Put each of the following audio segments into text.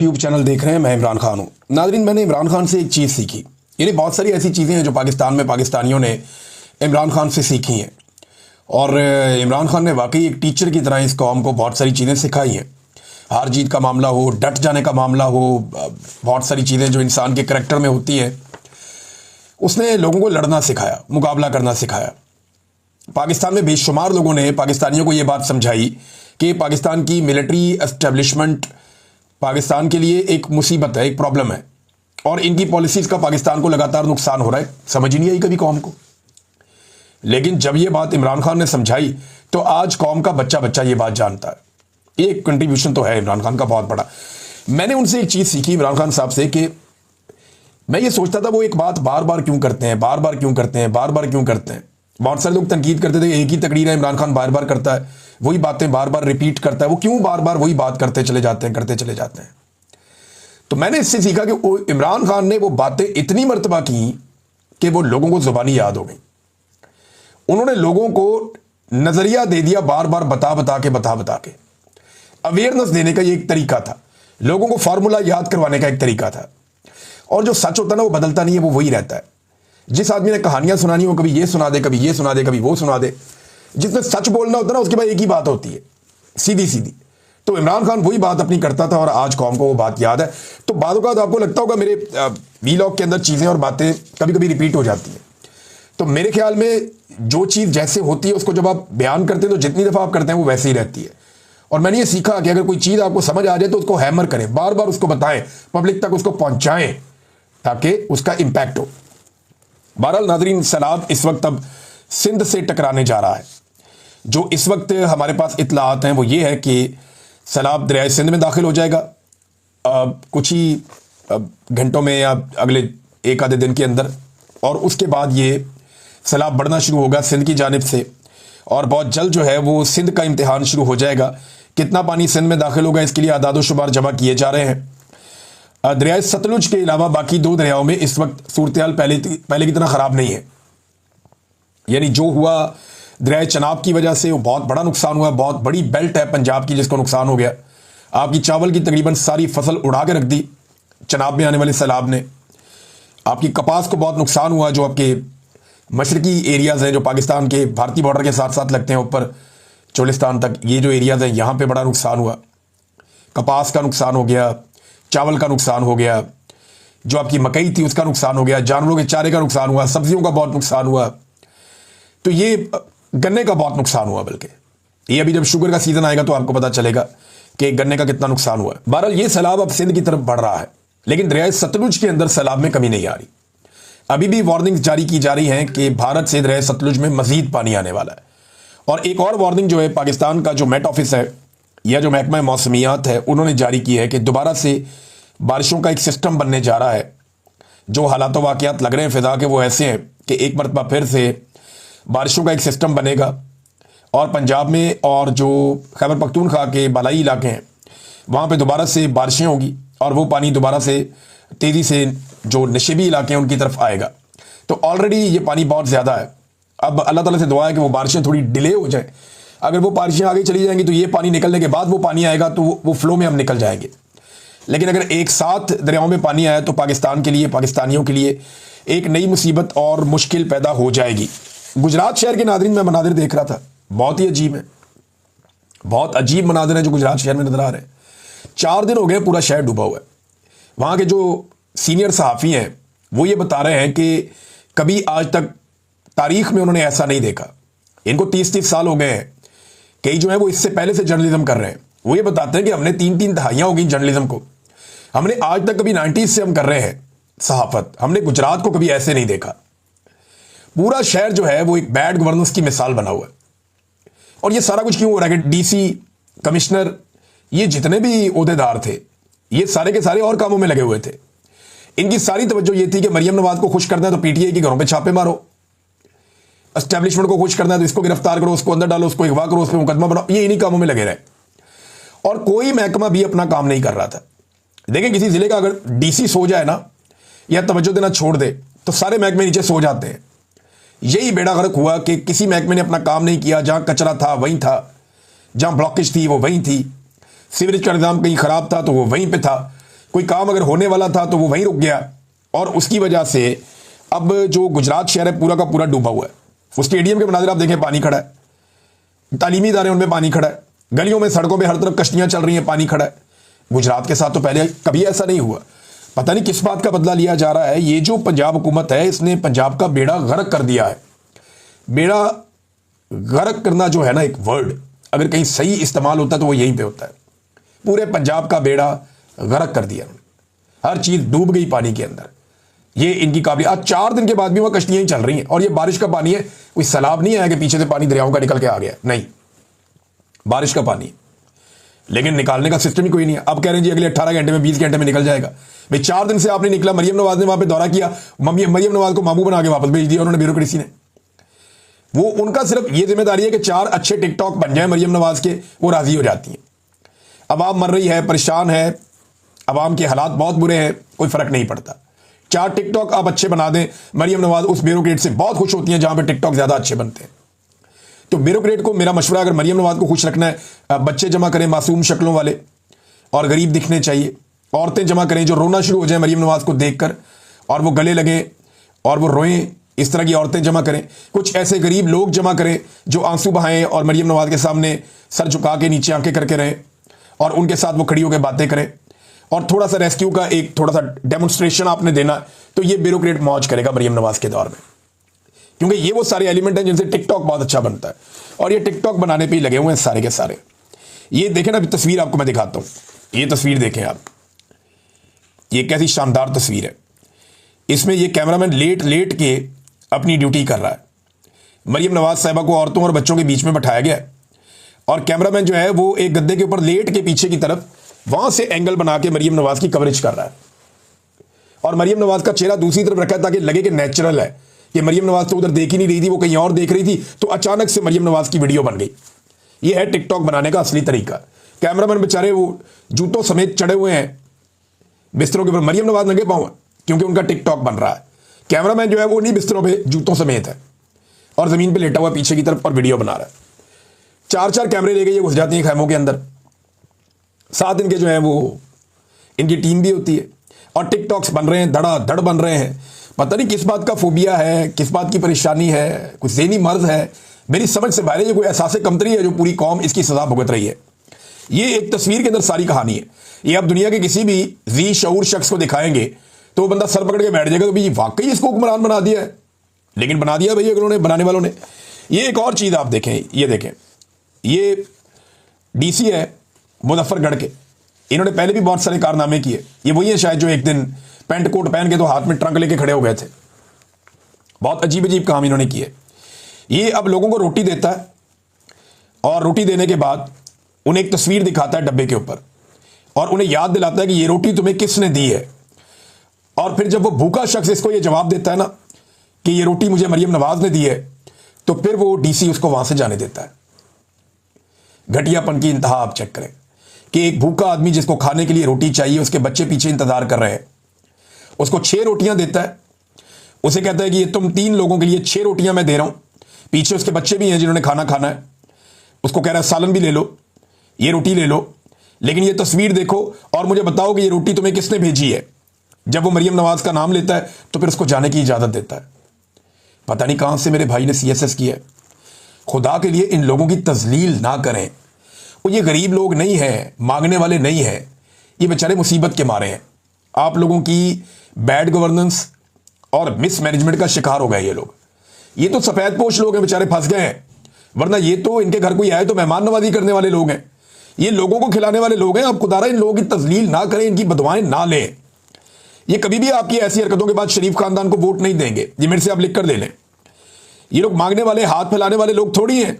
YouTube channel देख रहे हैं। मैं इमरान खान हूँ। नाज़रीन, मैंने इमरान खान से एक चीज़ सीखी। यानी बहुत सारी ऐसी चीज़ें हैं जो पाकिस्तान में पाकिस्तानियों ने इमरान खान से सीखी हैं, और इमरान खान ने वाकई एक टीचर की तरह इस कौम को बहुत सारी चीज़ें सिखाई हैं। हार जीत का मामला हो, डट जाने का मामला हो, बहुत सारी चीज़ें जो इंसान के करैक्टर में होती हैं, उसने लोगों को लड़ना सिखाया, मुकाबला करना सिखाया। पाकिस्तान में बेशुमार लोगों ने पाकिस्तानियों को ये बात समझाई कि पाकिस्तान की मिलिट्री एस्टेब्लिशमेंट पाकिस्तान के लिए एक मुसीबत है, एक प्रॉब्लम है, और इनकी पॉलिसीज़ का पाकिस्तान को लगातार नुकसान हो रहा है। समझ ही नहीं आई कभी कौम को। लेकिन जब ये बात इमरान खान ने समझाई तो आज कौम का बच्चा बच्चा ये बात जानता है। एक कंट्रीब्यूशन तो है इमरान खान का बहुत बड़ा। मैंने उनसे एक चीज़ सीखी इमरान खान साहब से कि मैं ये सोचता था वो एक बात बार बार क्यों करते हैं, बार बार क्यों करते हैं, बार बार क्यों करते हैं। बहुत सारे लोग तनकीद करते थे, एक ही तकरीर है, इमरान खान बार बार करता है, वही बातें बार बार रिपीट करता है, वो क्यों बार बार वही बात करते चले जाते हैं। तो मैंने इससे सीखा कि इमरान खान ने वो बातें इतनी मर्तबा की कि वो लोगों को जुबानी याद हो गई। उन्होंने लोगों को नजरिया दे दिया, बार बार बता बता के अवेयरनेस देने का ये एक तरीका था, लोगों को फार्मूला याद करवाने का एक तरीका था। और जो सच होता है ना, वो बदलता नहीं है, वो वही रहता है। जिस आदमी ने कहानियां सुनानी हो, कभी ये सुना दे, कभी ये सुना दे, कभी वो सुना दे, जिसने सच बोलना होता है ना, उसके बाद एक ही बात होती है, सीधी सीधी। तो इमरान खान वही बात अपनी करता था और आज कौम को वो बात याद है। तो बादों का आपको लगता होगा मेरे वीलॉग के अंदर चीज़ें और बातें कभी कभी रिपीट हो जाती हैं। तो मेरे ख्याल में जो चीज़ जैसे होती है उसको जब आप बयान करते हैं तो जितनी दफ़ा आप करते हैं वो वैसे ही रहती है। और मैंने ये सीखा कि अगर कोई चीज़ आपको समझ आ जाए तो उसको हैमर करें, बार बार उसको बताएं, पब्लिक तक उसको पहुंचाएं ताकि उसका इंपैक्ट हो। बहरहाल नाज़रीन, सैलाब इस वक्त अब सिंध से टकराने जा रहा है। जो इस वक्त हमारे पास इत्तलात हैं वो ये है कि सैलाब दरियाए सिंध में दाखिल हो जाएगा कुछ ही घंटों में या अगले एक आधे दिन के अंदर, और उसके बाद ये सैलाब बढ़ना शुरू होगा सिंध की जानिब से, और बहुत जल्द जो है वो सिंध का इम्तिहान शुरू हो जाएगा। कितना पानी सिंध में दाखिल होगा इसके लिए आदाद शुमार जमा किए जा रहे हैं। दरियाए सतलुज के अलावा बाकी दो दरियाओं में इस वक्त सूरत-ए-हाल पहले की तरह ख़राब नहीं है। यानी जो हुआ दरियाए चनाब की वजह से वो बहुत बड़ा नुकसान हुआ। बहुत बड़ी बेल्ट है पंजाब की जिसको नुकसान हो गया। आपकी चावल की तकरीबन सारी फसल उड़ा के रख दी चनाब में आने वाले सैलाब ने। आपकी कपास को बहुत नुकसान हुआ। जो आपके मशरकी एरियाज़ हैं जो पाकिस्तान के भारतीय बॉर्डर के साथ साथ लगते हैं ऊपर चोलिस्तान तक, ये जो एरियाज़ हैं यहाँ पे बड़ा नुकसान हुआ। कपास का नुकसान हो गया, चावल का नुकसान हो गया, जो आपकी मकई थी उसका नुकसान हो गया, जानवरों के चारे का नुकसान हुआ, सब्जियों का बहुत नुकसान हुआ। तो ये गन्ने का बहुत नुकसान हुआ। बल्कि ये अभी जब शुगर का सीज़न आएगा तो आपको पता चलेगा कि गन्ने का कितना नुकसान हुआ है। बहरहाल ये सैलाब अब सिंध की तरफ बढ़ रहा है, लेकिन दरियाए सतलुज के अंदर सैलाब में कमी नहीं आ रही। अभी भी वार्निंग्स जारी की जा रही हैं कि भारत से दरियाए सतलुज में मजीद पानी आने वाला है। और एक और वार्निंग जो है पाकिस्तान का जो मेट ऑफिस है या जो महकमा मौसमियात है उन्होंने जारी की है कि दोबारा से बारिशों का एक सिस्टम बनने जा रहा है। जो हालात वाक़यात लग रहे हैं फ़िज़ा के वो ऐसे हैं कि एक मरतबा फिर से बारिशों का एक सिस्टम बनेगा और पंजाब में और जो खैबर पख्तूनख्वा के बालाई इलाके हैं वहाँ पे दोबारा से बारिशें होगी और वो पानी दोबारा से तेज़ी से जो नशेबी इलाके हैं उनकी तरफ आएगा। तो ऑलरेडी ये पानी बहुत ज़्यादा है। अब अल्लाह ताला से दुआ है कि वो बारिशें थोड़ी डिले हो जाए। अगर वो बारिशें आगे चली जाएंगी तो ये पानी निकलने के बाद वो पानी आएगा तो वो फ्लो में हम निकल जाएंगे। लेकिन अगर एक साथ दरियाओं में पानी आया तो पाकिस्तान के लिए, पाकिस्तानियों के लिए एक नई मुसीबत और मुश्किल पैदा हो जाएगी। गुजरात शहर के नाज़रीन मैं मनादिर देख रहा था, बहुत ही अजीब है, बहुत अजीब मनादिर हैं जो गुजरात शहर में नजर आ रहे हैं। 4 दिन हो गए पूरा शहर डूबा हुआ है। वहाँ के जो सीनियर सहाफ़ी हैं वो ये बता रहे हैं कि कभी आज तक तारीख में उन्होंने ऐसा नहीं देखा। इनको 30-30 साल हो गए हैं। कई जो है वो इससे पहले से जर्नलिज्म कर रहे हैं। वो ये बताते हैं कि हमने 3-3 दहाइयाँ हो गई जर्नलिज्म को, हमने आज तक कभी 90s से हम कर रहे हैं सहाफ़त, हमने गुजरात को कभी ऐसे नहीं देखा। पूरा शहर जो है वो एक बैड गवर्नेंस की मिसाल बना हुआ है। और ये सारा कुछ क्यों हो रहा है कि डीसी, कमिश्नर, ये जितने भी ओहदेदार थे ये सारे के सारे और कामों में लगे हुए थे। इनकी सारी तवज्जो ये थी कि मरियम नवाज को खुश करना है तो पीटीआई के घरों पे छापे मारो, एस्टेब्लिशमेंट को खुश करना है तो इसको गिरफ्तार करो, उसको अंदर डालो, उसको अगवा करो, उस पर मुकदमा बनाओ। ये इन्हीं कामों में लगे रहे और कोई महकमा भी अपना काम नहीं कर रहा था। देखें, किसी जिले का अगर डीसी सो जाए ना या तवज्जो देना छोड़ दे तो सारे महकमे नीचे सो जाते हैं। यही बेड़ा गर्क हुआ कि किसी महकमे ने अपना काम नहीं किया। जहां कचरा था वहीं था, जहां ब्लॉकेज थी वो वहीं थी, सीवरेज का निज़ाम कहीं ख़राब था तो वो वहीं पे था। कोई काम अगर होने वाला था तो वो वहीं रुक गया, और उसकी वजह से अब जो गुजरात शहर है पूरा का पूरा डूबा हुआ है। वो स्टेडियम के मनाजिर आप देखें, पानी खड़ा है, तालीमी इदारे उनमें पानी खड़ा है, गलियों में सड़कों पे हर तरफ कश्तियां चल रही हैं, पानी खड़ा है। गुजरात के साथ तो पहले कभी ऐसा नहीं हुआ। पता नहीं किस बात का बदला लिया जा रहा है। ये जो पंजाब हुकूमत है इसने पंजाब का बेड़ा गर्क कर दिया है। बेड़ा गर्क करना जो है ना, एक वर्ड अगर कहीं सही इस्तेमाल होता है तो वो यहीं पे होता है। पूरे पंजाब का बेड़ा गर्क कर दिया, हर चीज डूब गई पानी के अंदर। ये इनकी काबिलियत। आज 4 दिन के बाद भी वहां कश्तियां ही चल रही हैं, और ये बारिश का पानी है, कोई सैलाब नहीं आया कि पीछे से पानी दरियाओं का निकल के आ गया, नहीं, बारिश का पानी, लेकिन निकालने का सिस्टम ही कोई नहीं है। अब कह रहे हैं जी अगले 18 घंटे में 20 घंटे में निकल जाएगा। भाई 4 दिन से आपने निकला, मरियम नवाज ने वहां पे दौरा किया, मरियम नवाज को मामू बना के वापस भेज दिया उन्होंने, ब्यूरोक्रेसी ने। वो उनका सिर्फ ये जिम्मेदारी है कि 4 अच्छे टिकटॉक बन जाए मरियम नवाज के, वो राजी हो जाती है। अवाम मर रही है, परेशान है, अवाम के हालात बहुत बुरे हैं, कोई फर्क नहीं पड़ता। 4 टिकटॉक आप अच्छे बना दें, मरियम नवाज उस ब्यूरोक्रेट से बहुत खुश होती हैं जहां पे टिकटॉक ज्यादा अच्छे बनते हैं। तो ब्यूरोक्रेट को मेरा मशवरा, अगर मरियम नवाज को खुश रखना है, बच्चे जमा करें मासूम शक्लों वाले और गरीब दिखने चाहिए, औरतें जमा करें जो रोना शुरू हो जाए मरियम नवाज को देखकर और वो गले लगे और वो रोएं, इस तरह की औरतें जमा करें। कुछ ऐसे गरीब लोग जमा करें जो आंसू बहाएं और मरियम नवाज के सामने सर झुका के नीचे आंखें करके रहें और उनके साथ वो खड़ी होकर बातें करें, और थोड़ा सा रेस्क्यू का एक थोड़ा सा डेमोन्स्ट्रेशन आपने देना, तो ये ब्यूरोक्रेट मौज करेगा मरियम नवाज के दौर में। क्योंकि ये वो सारे एलिमेंट हैं जिनसे टिकटॉक बहुत अच्छा बनता है, और ये टिकटॉक बनाने पे ही लगे हुए हैं सारे के सारे। ये देखें ना, अभी तस्वीर आपको मैं दिखाता हूं, ये तस्वीर देखें आप, ये कैसी शानदार तस्वीर है। इसमें ये कैमरामैन लेट लेट के अपनी ड्यूटी कर रहा है। मरियम नवाज साहिबा को औरतों और बच्चों के बीच में बैठाया गया है, और कैमरामैन जो है वो एक गद्दे के ऊपर लेट के पीछे की तरफ वहां से एंगल बना के मरियम नवाज की कवरेज कर रहा है, और मरियम नवाज का चेहरा दूसरी तरफ रखा है ताकि लगे कि नेचुरल है। कि मरियम नवाज तो उधर देख ही नहीं रही थी, वो कहीं और देख रही थी, तो अचानक से मरियम नवाज की वीडियो बन गई। ये है टिकटॉक बनाने का असली तरीका। कैमरामैन बेचारे वो जूतों समेत चढ़े हुए हैं बिस्तरों के ऊपर, मरियम नवाज नंगे पांव है क्योंकि उनका टिकटॉक बन रहा है। कैमरामैन जो है वो नहीं बिस्तरों पे जूतों समेत है और जमीन पे लेटा हुआ पीछे की तरफ और वीडियो बना रहा है। 4 कैमरे लेके ये घुस जाती हैं खैमों के अंदर। 7 इनके जो है वो इनकी टीम भी होती है, और टिकटॉक्स बन रहे हैं, धड़ाधड़ बन रहे हैं। पता नहीं किस बात का फोबिया है, किस बात की परेशानी है, कुछ ज़हनी मर्ज है, मेरी समझ से बाहर है। ये कोई एहसास कमतरी है जो पूरी कौम इसकी सजा भुगत रही है। ये एक तस्वीर के अंदर सारी कहानी है। ये आप दुनिया के किसी भी जी शऊर शख्स को दिखाएंगे तो वो बंदा सर पकड़ के बैठ जाएगा कि भाई वाकई इसको हुक्मरान बना दिया है। लेकिन बना दिया भाई उन्होंने, बनाने वालों ने। ये एक और चीज़ आप देखें, ये देखें, ये डीसी है मुजफ्फरगढ़ के, इन्होंने पहले भी बहुत सारे कारनामे किए। ये वही है शायद जो एक दिन पैंट कोट पहन के तो हाथ में ट्रंक लेके खड़े हो गए थे। बहुत अजीब अजीब काम इन्होंने किए। ये अब लोगों को रोटी देता है, और रोटी देने के बाद उन्हें एक तस्वीर दिखाता है डब्बे के ऊपर, और उन्हें याद दिलाता है कि ये रोटी तुम्हें किसने दी है। और फिर जब वो भूखा शख्स इसको ये जवाब देता है ना कि ये रोटी मुझे मरियम नवाज ने दी है, तो फिर वो डीसी उसको वहां से जाने देता है। घटियापन की इंतहा आप चेक करें कि एक भूखा आदमी जिसको खाने के लिए रोटी चाहिए, उसके बच्चे पीछे इंतजार कर रहे हैं, उसको 6 रोटियां देता है। उसे कहता है कि ये तुम 3 लोगों के लिए 6 रोटियां मैं दे रहा हूं, पीछे उसके बच्चे भी हैं जिन्होंने खाना खाना है। उसको कह रहा है सालन भी ले लो, ये रोटी ले लो, लेकिन ये तस्वीर देखो और मुझे बताओ कि ये रोटी तुम्हें किसने भेजी है। जब वो मरियम नवाज का नाम लेता है तो फिर उसको जाने की इजाजत देता है। पता नहीं कहां से मेरे भाई ने CSS किया है। खुदा के लिए इन लोगों की तजलील ना करें। वो ये गरीब लोग नहीं हैं, मांगने वाले नहीं हैं, ये बेचारे मुसीबत के मारे हैं। आप लोगों की बैड गवर्नेंस और मिसमैनेजमेंट का शिकार हो गए ये लोग। ये तो सफेद पोश लोग हैं, बेचारे फंस गए हैं, वरना ये तो इनके घर कोई आए तो मेहमान नवाजी करने वाले लोग हैं, ये लोगों को खिलाने वाले लोग हैं। आप खुदारा इन लोगों की तजलील ना करें, इनकी बदवाएं ना लें। ये कभी भी आपकी ऐसी हरकतों के बाद शरीफ खानदान को वोट नहीं देंगे, ये मेरे से आप लिख कर ले लें। ये लोग मांगने वाले, हाथ फैलाने वाले लोग थोड़ी हैं।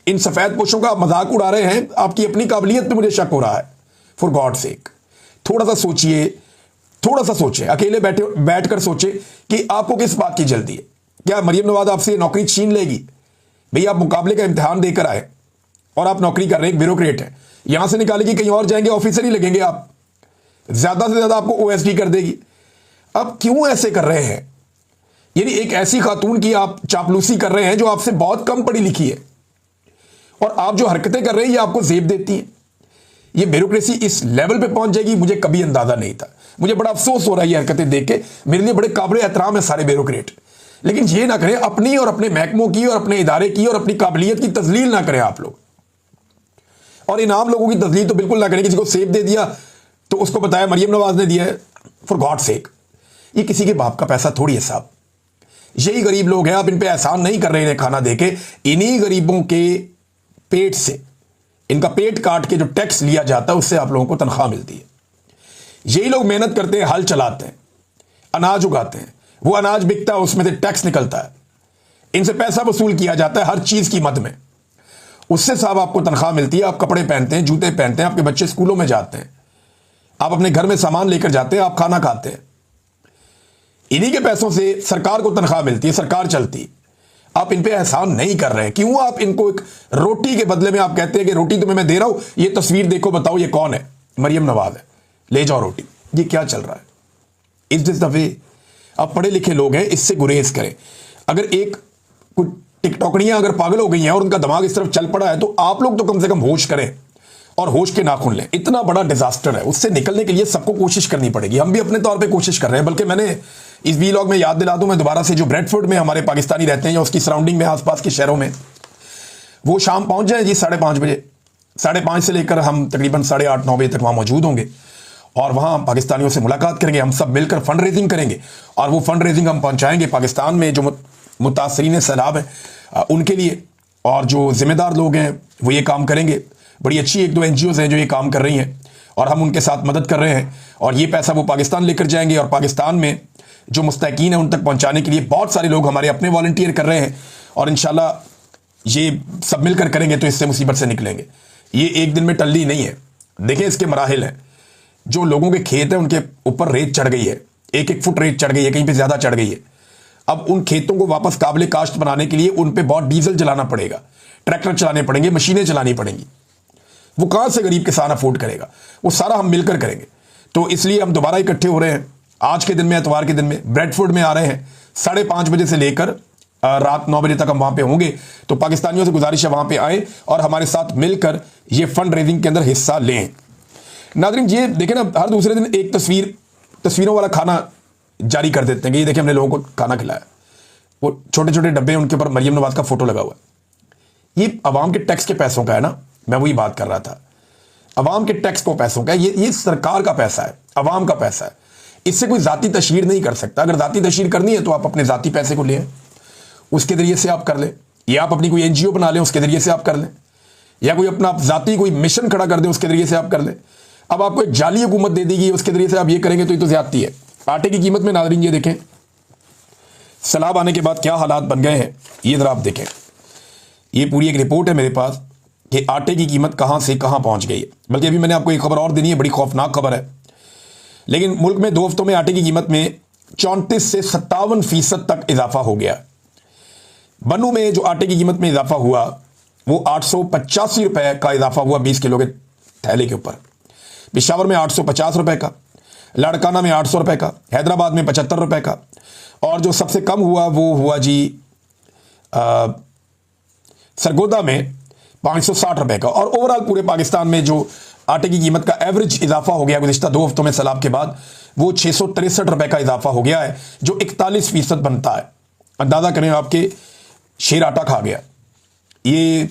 इन सफेद पोशों का मजाक उड़ा रहे हैं। आपकी अपनी काबिलियत पे मुझे शक हो रहा है। फॉर गॉड सेक थोड़ा सा सोचिए, थोड़ा सा सोचें, अकेले बैठकर सोचें कि आपको किस बात की जल्दी है। क्या मरियम नवाज आपसे नौकरी छीन लेगी? भैया आप मुकाबले का इम्तिहान देकर आए और आप नौकरी कर रहे हैं, एक ब्यूरोक्रेट है, यहां से निकालेगी, कहीं और जाएंगे, ऑफिसर ही लगेंगे आप, ज्यादा से ज्यादा आपको OSD कर देगी। अब क्यों ऐसे कर रहे हैं? यानी एक ऐसी खातून की आप चापलूसी कर रहे हैं जो आपसे बहुत कम पढ़ी लिखी है, और आप जो हरकतें कर रहे हैं ये आपको जेब देती हैं। ये ब्यूरोक्रेसी इस लेवल पे पहुंच जाएगी, मुझे कभी अंदाजा नहीं था। मुझे बड़ा अफसोस हो रहा है ये हरकतें देख के, मेरे लिए बड़े काबिल एहतराम है सारे ब्यूरोक्रेट, लेकिन ये ना करें, अपनी और अपने महकमों की और अपने इदारे की और अपनी काबिलियत की तजलील ना करें आप लोग। और इन आम लोगों की तजलील तो बिल्कुल ना करें। किसी को सेब दे दिया तो उसको बताया मरियम नवाज ने दिया है, फॉर गॉड सेक। ये किसी के बाप का पैसा थोड़ी है साहब। यही गरीब लोग हैं, आप इन पे एहसान नहीं कर रहे इन्हें खाना देके। इन्हीं गरीबों के पेट से, इनका पेट काट के जो टैक्स लिया जाता है उससे आप लोगों को तनख्वाह मिलती है। यही लोग मेहनत करते हैं, हल चलाते हैं, अनाज उगाते हैं, वो अनाज बिकता है, उसमें से टैक्स निकलता है, इनसे पैसा वसूल किया जाता है हर चीज की मद में, उससे साहब आपको तनख्वाह मिलती है। आप कपड़े पहनते हैं, जूते पहनते हैं, आपके बच्चे स्कूलों में जाते हैं, आप अपने घर में सामान लेकर जाते हैं, आप खाना खाते हैं, इन्हीं के पैसों से सरकार को तनख्वाह मिलती है, सरकार चलती है। आप इन पे एहसान नहीं कर रहे हैं। क्यों आप इनको एक रोटी के बदले में आप कहते हैं कि रोटी तुम्हें मैं दे रहा हूं, ये तस्वीर देखो, बताओ ये कौन है? मरियम नवाज है, ले जाओ रोटी। ये क्या चल रहा है? इस दिस द वे? आप पढ़े लिखे लोग हैं, इससे गुरेज करें। अगर एक कुछ टिकटॉकड़ियां अगर पागल हो गई हैं और उनका दिमाग इस तरफ चल पड़ा है, तो आप लोग तो कम से कम होश करें और होश के नाखून लें। इतना बड़ा डिजास्टर है, उससे निकलने के लिए सबको कोशिश करनी पड़ेगी। हम भी अपने तौर पे कोशिश कर रहे हैं। बल्कि मैंने इस वीलॉग में याद दिला दूं, मैं दोबारा से, जो ब्रेडफोर्ड में हमारे पाकिस्तानी रहते हैं या उसकी सराउंडिंग में आसपास के शहरों में, वो शाम पहुंच जाए जी 5:30 बजे। 5:30 से लेकर हम तकरीबन 8:30-9 बजे तक वहां मौजूद होंगे और वहां पाकिस्तानियों से मुलाकात करेंगे। हम सब मिलकर फंड रेजिंग करेंगे और वो फंड रेजिंग हम पहुंचाएंगे पाकिस्तान में जो मुतासरीन सैलाब हैं उनके लिए। और जो जिम्मेदार लोग हैं वो ये काम करेंगे। बड़ी अच्छी 1-2 NGOs हैं जो ये काम कर रही हैं और हम उनके साथ मदद कर रहे हैं। और ये पैसा वो पाकिस्तान लेकर जाएंगे और पाकिस्तान में जो मुस्तकीन है उन तक पहुंचाने के लिए बहुत सारे लोग हमारे अपने वॉलंटियर कर रहे हैं। और इंशाल्लाह ये सब मिलकर करेंगे तो इससे मुसीबत से निकलेंगे। ये एक दिन में टल्ली नहीं है। देखें इसके मराहिल हैं। जो लोगों के खेत हैं उनके ऊपर रेत चढ़ गई है, 1-1 फुट रेत चढ़ गई है, कहीं पे ज्यादा चढ़ गई है। अब उन खेतों को वापस काबिल काश्त बनाने के लिए उन पे बहुत डीजल जलाना पड़ेगा, ट्रैक्टर चलाने पड़ेंगे, मशीनें चलानी पड़ेंगी। वो कहां से गरीब किसान अफोर्ड करेगा? वो सारा हम मिलकर करेंगे। तो इसलिए हम दोबारा इकट्ठे हो रहे हैं आज के दिन में, एतवार के दिन में ब्रेडफोर्ड में आ रहे हैं। 5:30 बजे से लेकर रात 9 बजे तक हम वहां पे होंगे। तो पाकिस्तानियों से गुजारिश है वहां पे आए और हमारे साथ मिलकर ये फंड रेजिंग के अंदर हिस्सा लें। नाज़रीन ये देखें ना, हर दूसरे दिन एक तस्वीरों वाला खाना जारी कर देते हैं कि ये देखें हमने लोगों को खाना खिलाया। वो छोटे छोटे डब्बे, उनके ऊपर मरियम नवाज का फोटो लगा हुआ है। ये अवाम के टैक्स के पैसों का है ना, मैं वही बात कर रहा था। अवाम के टैक्स को पैसों का, ये सरकार का पैसा है, अवाम का पैसा है। इससे कोई जाती तशहीर नहीं कर सकता। अगर जाती तशहीर करनी है तो आप अपने जाती पैसे को लें, उसके जरिए से आप कर लें, या आप अपनी कोई NGO बना लें, उसके जरिए से आप कर लें, या कोई अपना जाती कोई मिशन खड़ा कर दें, उसके जरिए से आप कर लें। अब आपको एक जाली हुकूमत दे देगी, उसके जरिए से आप ये करेंगे तो ये तो ज्यादती है। आटे की कीमत में नाज़रीन ये देखें सैलाब आने के बाद क्या हालात बन गए हैं, ये जरा आप देखें। ये पूरी एक रिपोर्ट है मेरे पास कि आटे की कीमत कहां से कहां पहुंच गई है। बल्कि अभी मैंने आपको एक खबर और देनी है, बड़ी खौफनाक खबर है। लेकिन मुल्क में 2 हफ्तों में आटे की कीमत में 34 से 57% तक इजाफा हो गया। बन्नू में जो आटे की कीमत में इजाफा हुआ वो 885 रुपए का इजाफा हुआ 20 किलो के थैले के ऊपर। पेशावर में 850 रुपए का, लाड़काना में 800 रुपए का, हैदराबाद में 75 रुपए का, और जो सबसे कम हुआ वो हुआ जी सरगोदा में 560 रुपए का। और ओवरऑल पूरे पाकिस्तान में जो आटे की कीमत का एवरेज इजाफा हो गया गुज़िश्ता 2 हफ्तों में सैलाब के बाद, वो 663 रुपए का इजाफा हो गया है, जो 41% बनता है। अंदाजा करें आपके शेर आटा खा गया। ये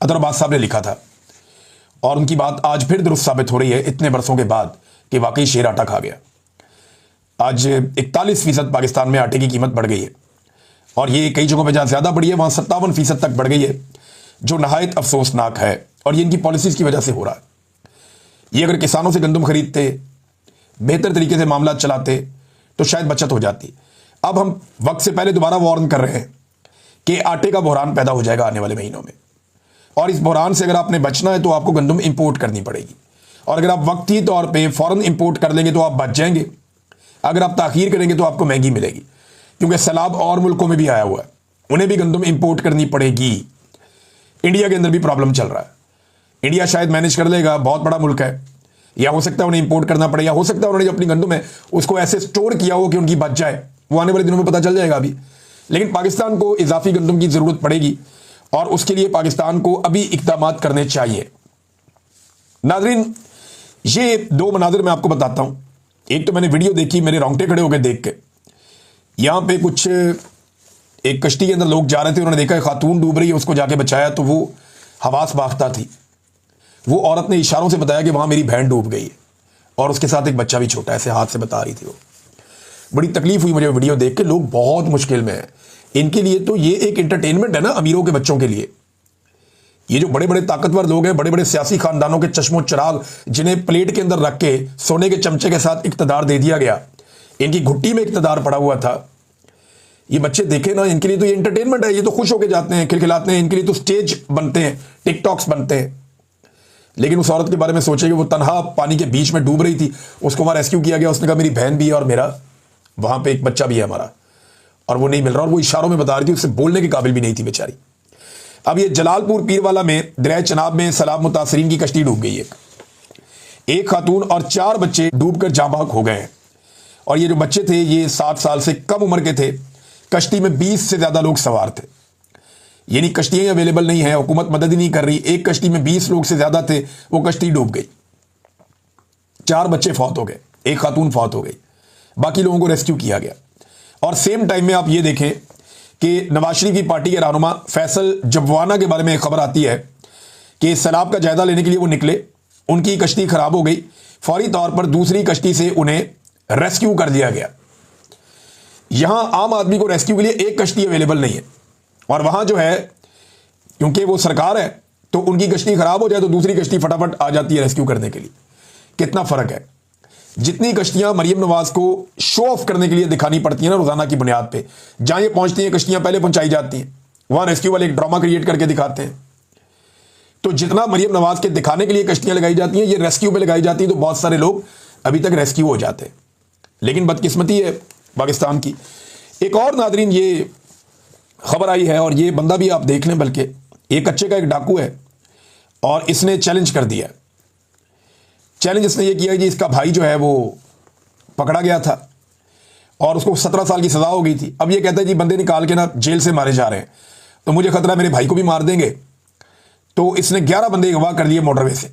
अदर अब्बास साहब ने लिखा था और उनकी बात आज फिर दुरुस्त साबित हो रही है इतने बरसों के बाद कि वाकई शेर आटा खा गया। आज 41% पाकिस्तान में आटे की कीमत बढ़ गई है और ये कई जगहों पर जहां ज्यादा बढ़ी है वहां 57% तक बढ़ गई है, जो नहायत अफसोसनाक है। और ये इनकी पॉलिसीज की वजह से हो रहा है। ये अगर किसानों से गंदम खरीदते, बेहतर तरीके से मामला चलाते तो शायद बचत हो जाती। अब हम वक्त से पहले दोबारा वार्न कर रहे हैं कि आटे का बहरान पैदा हो जाएगा आने वाले महीनों में, और इस बहरान से अगर आपने बचना है तो आपको गंदम इंपोर्ट करनी पड़ेगी। और अगर आप वक्ती तौर पे फौरन इंपोर्ट कर लेंगे तो आप बच जाएंगे, अगर आप ताखीर करेंगे तो आपको महंगी मिलेगी, क्योंकि सैलाब और मुल्कों में भी आया हुआ है, उन्हें भी गंदम इंपोर्ट करनी पड़ेगी। इंडिया के अंदर भी प्रॉब्लम चल रहा है। इंडिया शायद मैनेज कर लेगा, बहुत बड़ा मुल्क है, या हो सकता है उन्हें इंपोर्ट करना पड़े, या हो सकता है उन्होंने जो अपनी गंदम है उसको ऐसे स्टोर किया हो कि उनकी बच जाए। वो आने वाले दिनों में पता चल जाएगा अभी। लेकिन पाकिस्तान को इजाफी गंदम की जरूरत पड़ेगी और उसके लिए पाकिस्तान को अभी इकदाम करने चाहिए। नाजरीन, ये दो मनाजिर मैं आपको बताता हूं। एक तो मैंने वीडियो देखी, मेरे रोंगटे खड़े हो गए देख के। यहां पे कुछ एक कश्ती के अंदर लोग जा रहे थे, उन्होंने देखा खातून डूब रही है, उसको जाके बचाया तो वो हवास बाख्ता थी। वो औरत ने इशारों से बताया कि वहां मेरी बहन डूब गई है और उसके साथ एक बच्चा भी छोटा, ऐसे हाथ से बता रही थी वो। बड़ी तकलीफ हुई मुझे वीडियो देख के। लोग बहुत मुश्किल में हैं। इनके लिए तो ये एक एंटरटेनमेंट है ना, अमीरों के बच्चों के लिए। ये जो बड़े बड़े ताकतवर लोग हैं, बड़े बड़े सियासी खानदानों के चश्मो चिराग, जिन्हें प्लेट के अंदर रख के सोने के चमचे के साथ इक्तदार दे दिया गया, इनकी घुट्टी में इक्तदार पड़ा हुआ था। ये बच्चे देखे ना, इनके लिए तो ये एंटरटेनमेंट है। ये तो खुश होकर जाते हैं, खिलखिलाते हैं। इनके लिए तो स्टेज बनते हैं, टिकटॉक्स बनते हैं। लेकिन उस औरत के बारे में सोचे कि वो तनहा पानी के बीच में डूब रही थी, उसको वहां रेस्क्यू किया गया। उसने कहा मेरी बहन भी है और मेरा वहां पे एक बच्चा भी है हमारा, और वो नहीं मिल रहा। और वो इशारों में बता रही थी, उससे बोलने के काबिल भी नहीं थी बेचारी। अब ये जलालपुर पीरवाला में दरिया चनाब में सैलाब मुतासरीन की कश्ती डूब गई है। एक खातून और 4 बच्चे डूबकर जाँ बहक हो गए हैं। और ये जो बच्चे थे ये 7 साल से कम उम्र के थे। कश्ती में 20 से ज्यादा लोग सवार थे। यानी कश्तियां अवेलेबल नहीं है, हुकूमत मदद ही नहीं कर रही। एक कश्ती में 20 लोग से ज्यादा थे, वो कश्ती डूब गई। 4 बच्चे फौत हो गए, एक खातून फौत हो गई, बाकी लोगों को रेस्क्यू किया गया। और सेम टाइम में आप ये देखें कि नवाज शरीफ की पार्टी के रहनुमा फैसल जबवाना के बारे में एक खबर आती है कि सैलाब का जायजा लेने के लिए वो निकले, उनकी कश्ती खराब हो गई। फौरी तौर पर दूसरी कश्ती से उन्हें रेस्क्यू कर दिया गया। यहां आम आदमी को रेस्क्यू के लिए एक कश्ती अवेलेबल नहीं है, और वहां जो है क्योंकि वो सरकार है तो उनकी कश्ती खराब हो जाए तो दूसरी कश्ती फटाफट आ जाती है रेस्क्यू करने के लिए। कितना फर्क है। जितनी कश्तियां मरियम नवाज को शो ऑफ करने के लिए दिखानी पड़ती हैं ना रोजाना की बुनियाद पे, जहां ये पहुंचती हैं कश्तियां पहले पहुंचाई जाती हैं, वहां रेस्क्यू वाले एक ड्रामा क्रिएट करके दिखाते हैं। तो जितना मरियम नवाज के दिखाने के लिए कश्तियां लगाई जाती हैं, ये रेस्क्यू पे लगाई जाती है, तो बहुत सारे लोग अभी तक रेस्क्यू हो जाते हैं। लेकिन बदकिस्मती है पाकिस्तान की। एक और नादरीन ये खबर आई है, और ये बंदा भी आप देख लें, बल्कि एक कच्चे का एक डाकू है और इसने चैलेंज कर दिया। चैलेंज इसने ये किया कि इसका भाई जो है वो पकड़ा गया था और उसको 17 साल की सजा हो गई थी। अब ये कहता है कि बंदे निकाल के ना जेल से मारे जा रहे हैं, तो मुझे खतरा है मेरे भाई को भी मार देंगे। तो इसने 11 बंदे अगवा कर लिए मोटरवे से।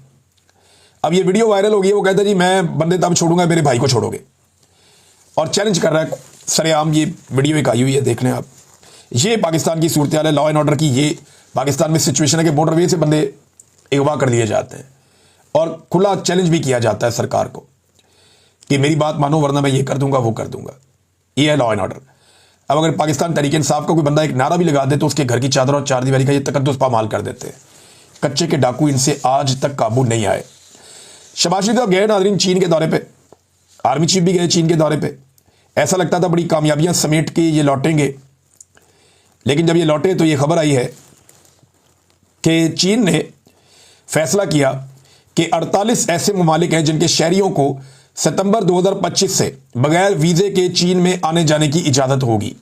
अब ये वीडियो वायरल हो गई है। वो कहता है जी मैं बंदे तब छोड़ूंगा मेरे भाई को छोड़ोगे, और चैलेंज कर रहा है सरेआम। ये वीडियो एक आई हुई है, देख लें आप। ये पाकिस्तान की सूरत हाल है, लॉ एंड ऑर्डर की। ये पाकिस्तान में सिचुएशन है कि मोटरवे से बंदे अगवा कर दिए जाते हैं और खुला चैलेंज भी किया जाता है सरकार को कि मेरी बात मानो वरना मैं ये कर दूंगा वो कर दूंगा। ये है लॉ एंड ऑर्डर। अब अगर पाकिस्तान तहरीक इंसाफ का कोई बंदा एक नारा भी लगा दे तो उसके घर की चादर और चारदीवारी का ये तकद्दुस पामाल कर देते हैं। कच्चे के डाकू इनसे आज तक काबू नहीं आए। शहबाज शरीफ साहब गए नाज़रीन चीन के दौरे पे, आर्मी चीफ भी गए चीन के दौरे पे। ऐसा लगता था बड़ी कामयाबियां समेट के ये लौटेंगे, लेकिन जब ये लौटे तो ये खबर आई है कि चीन ने फैसला किया कि 48 ऐसे ममालिक हैं जिनके शहरियों को सितंबर 2025 से बगैर वीजे के चीन में आने जाने की इजाजत होगी।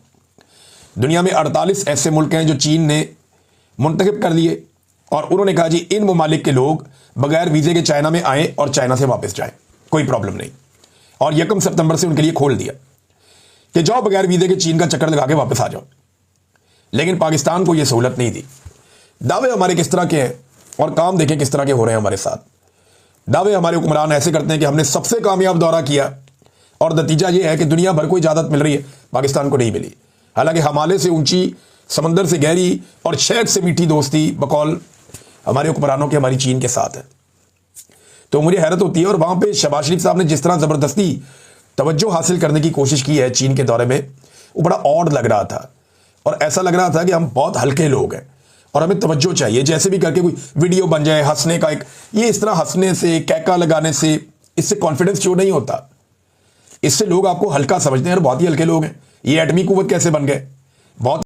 दुनिया में 48 ऐसे मुल्क हैं जो चीन ने मुंतखब कर लिए, और उन्होंने कहा जी इन ममालिक के लोग बगैर वीजे के चाइना में आए और चाइना से वापस जाएं, कोई प्रॉब्लम नहीं। और 1 सितंबर से उनके लिए खोल दिया कि जाओ बगैर वीजे के चीन का चक्कर लगा के वापस आ जाओ। लेकिन पाकिस्तान को यह सहूलत नहीं दी। दावे हमारे किस तरह के हैं और काम देखें किस तरह के हो रहे हैं हमारे साथ। दावे हमारे हुक्मरान ऐसे करते हैं कि हमने सबसे कामयाब दौरा किया, और नतीजा यह है कि दुनिया भर को इजाजत मिल रही है, पाकिस्तान को नहीं मिली। हालांकि हिमालय से ऊंची, समंदर से गहरी और शहद से मीठी दोस्ती बकौल हमारे हुक्मरानों की हमारी चीन के साथ है। तो मुझे हैरत होती है। और वहां पे शहबाज शरीफ साहब ने जिस तरह जबरदस्ती तवज्जो हासिल करने की कोशिश की है चीन के दौरे में, वो बड़ा ऑड लग रहा था। और ऐसा लग रहा था कि हम बहुत हल्के लोग हैं और हमें तवज्जो चाहिए, जैसे भी करके कोई वीडियो बन जाए हंसने का एक। ये इस तरह हंसने से, कैका लगाने से, इससे कॉन्फिडेंस शो नहीं होता। इससे लोग आपको हल्का समझते हैं और बहुत ही हल्के लोग हैं। ये एटमी कुव्वत कैसे बन गए, बहुत